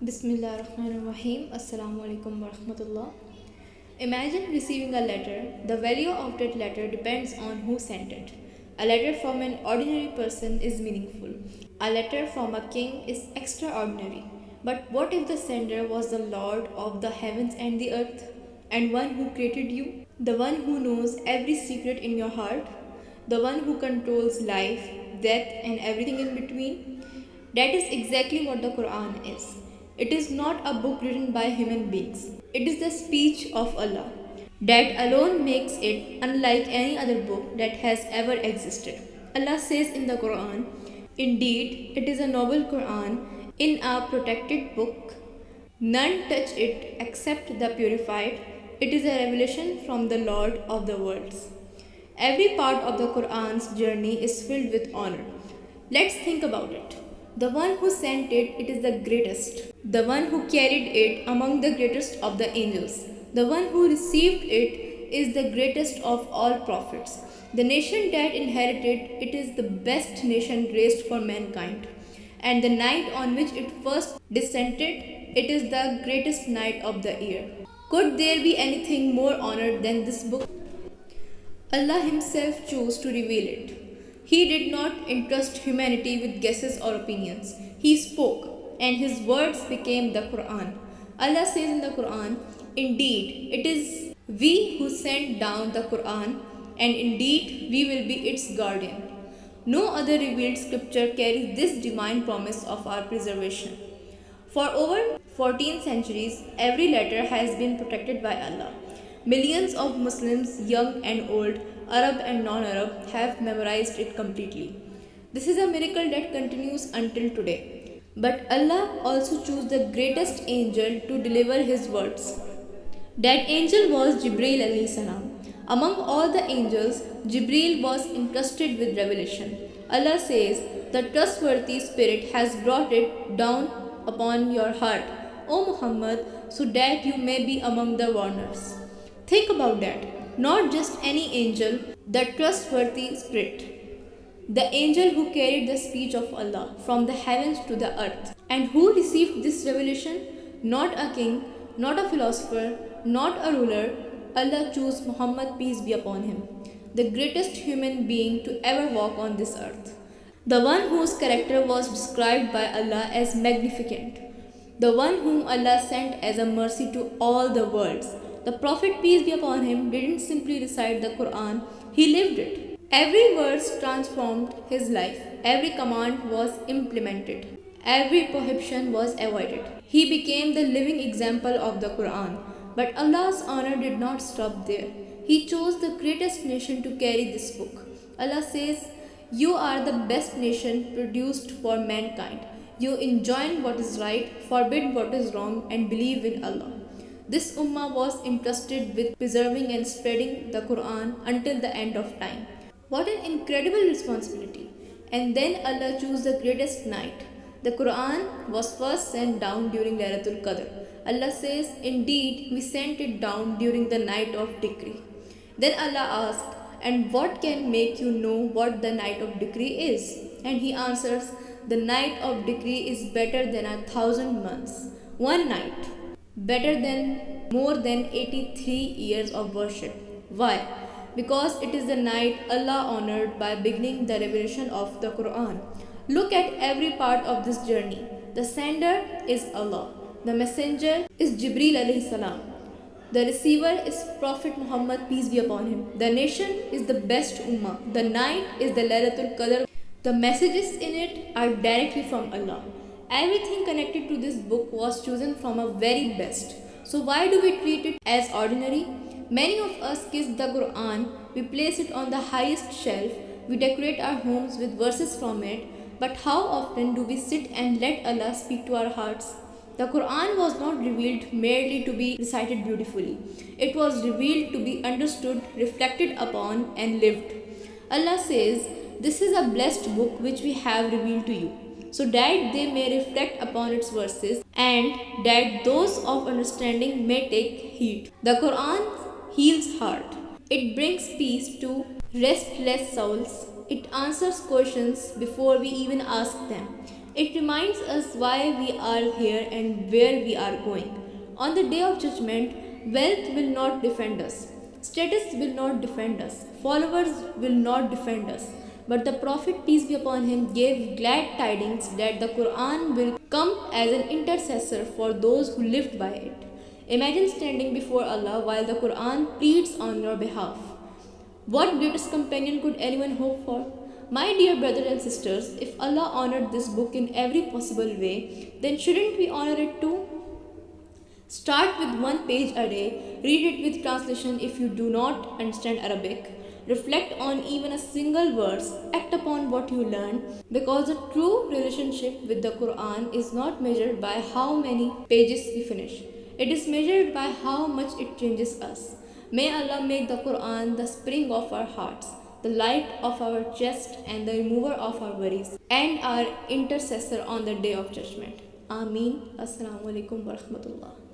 Bismillahirrahmanirrahim. Assalamu alaikum warahmatullah. Imagine receiving a letter. The value of that letter depends on who sent it. A letter from an ordinary person is meaningful. A letter from a king is extraordinary. But what if the sender was the Lord of the heavens and the earth, and one who created you? The one who knows every secret in your heart? The one who controls life, death, and everything in between? That is exactly what the Quran is. It is not a book written by human beings. It is the speech of Allah. That alone makes it unlike any other book that has ever existed. Allah says in the Quran, "Indeed, it is a noble Quran in a protected book. None touch it except the purified. It is a revelation from the Lord of the worlds." Every part of the Quran's journey is filled with honor. Let's think about it. The one who sent it, it is the greatest. The one who carried it among the greatest of the angels. The one who received it is the greatest of all prophets. The nation that inherited it is the best nation raised for mankind. And the night on which it first descended, it is the greatest night of the year. Could there be anything more honored than this book? Allah Himself chose to reveal it. He did not entrust humanity with guesses or opinions. He spoke, and His words became the Quran. Allah says in the Quran, "Indeed, it is we who sent down the Quran, and indeed we will be its guardian." No other revealed scripture carries this divine promise of our preservation. For over 14 centuries, every letter has been protected by Allah. Millions of Muslims, young and old, Arab and non Arab, have memorized it completely. This is a miracle that continues until today. But Allah also chose the greatest angel to deliver His words. That angel was Jibreel alayhi salam. Among all the angels, Jibreel was entrusted with revelation. Allah says, "The trustworthy spirit has brought it down upon your heart, O Muhammad, so that you may be among the warners." Think about that. Not just any angel, the trustworthy spirit. The angel who carried the speech of Allah from the heavens to the earth. And who received this revelation? Not a king, not a philosopher, not a ruler. Allah chose Muhammad, peace be upon him, the greatest human being to ever walk on this earth. The one whose character was described by Allah as magnificent. The one whom Allah sent as a mercy to all the worlds. The Prophet, peace be upon him, didn't simply recite the Quran, he lived it. Every verse transformed his life. Every command was implemented. Every prohibition was avoided. He became the living example of the Quran. But Allah's honor did not stop there. He chose the greatest nation to carry this book. Allah says, "You are the best nation produced for mankind. You enjoin what is right, forbid what is wrong, and believe in Allah." This ummah was entrusted with preserving and spreading the Quran until the end of time. What an incredible responsibility! And then Allah chose the greatest night. The Quran was first sent down during Laylatul Qadr. Allah says, "Indeed, we sent it down during the night of decree." Then Allah asked, "And what can make you know what the night of decree is?" And He answers, "The night of decree is better than 1,000 months. One night, better than more than 83 years of worship." Why? Because it is the night Allah honored by beginning the revelation of the Quran. Look at every part of this journey. The sender is Allah. The messenger is Jibreel alayhi salam. The receiver is Prophet Muhammad, peace be upon him. The nation is the best ummah. The night is the Laylatul Qadr. The messages in it are directly from Allah. Everything connected to this book was chosen from a very best. So why do we treat it as ordinary? Many of us kiss the Quran, we place it on the highest shelf, we decorate our homes with verses from it, but how often do we sit and let Allah speak to our hearts? The Quran was not revealed merely to be recited beautifully. It was revealed to be understood, reflected upon, and lived. Allah says, "This is a blessed book which we have revealed to you, so that they may reflect upon its verses, and that those of understanding may take heed." The Quran heals heart. It brings peace to restless souls. It answers questions before we even ask them. It reminds us why we are here and where we are going. On the day of judgment, wealth will not defend us, status will not defend us, followers will not defend us. But the Prophet, peace be upon him, gave glad tidings that the Quran will come as an intercessor for those who lived by it. Imagine standing before Allah while the Quran pleads on your behalf. What greatest companion could anyone hope for? My dear brothers and sisters, if Allah honored this book in every possible way, then shouldn't we honor it too? Start with one page a day, read it with translation if you do not understand Arabic. Reflect on even a single verse, act upon what you learn, because a true relationship with the Quran is not measured by how many pages we finish. It is measured by how much it changes us. May Allah make the Quran the spring of our hearts, the light of our chest, and the remover of our worries, and our intercessor on the day of judgment. Ameen. Assalamu alaikum wa rahmatullah.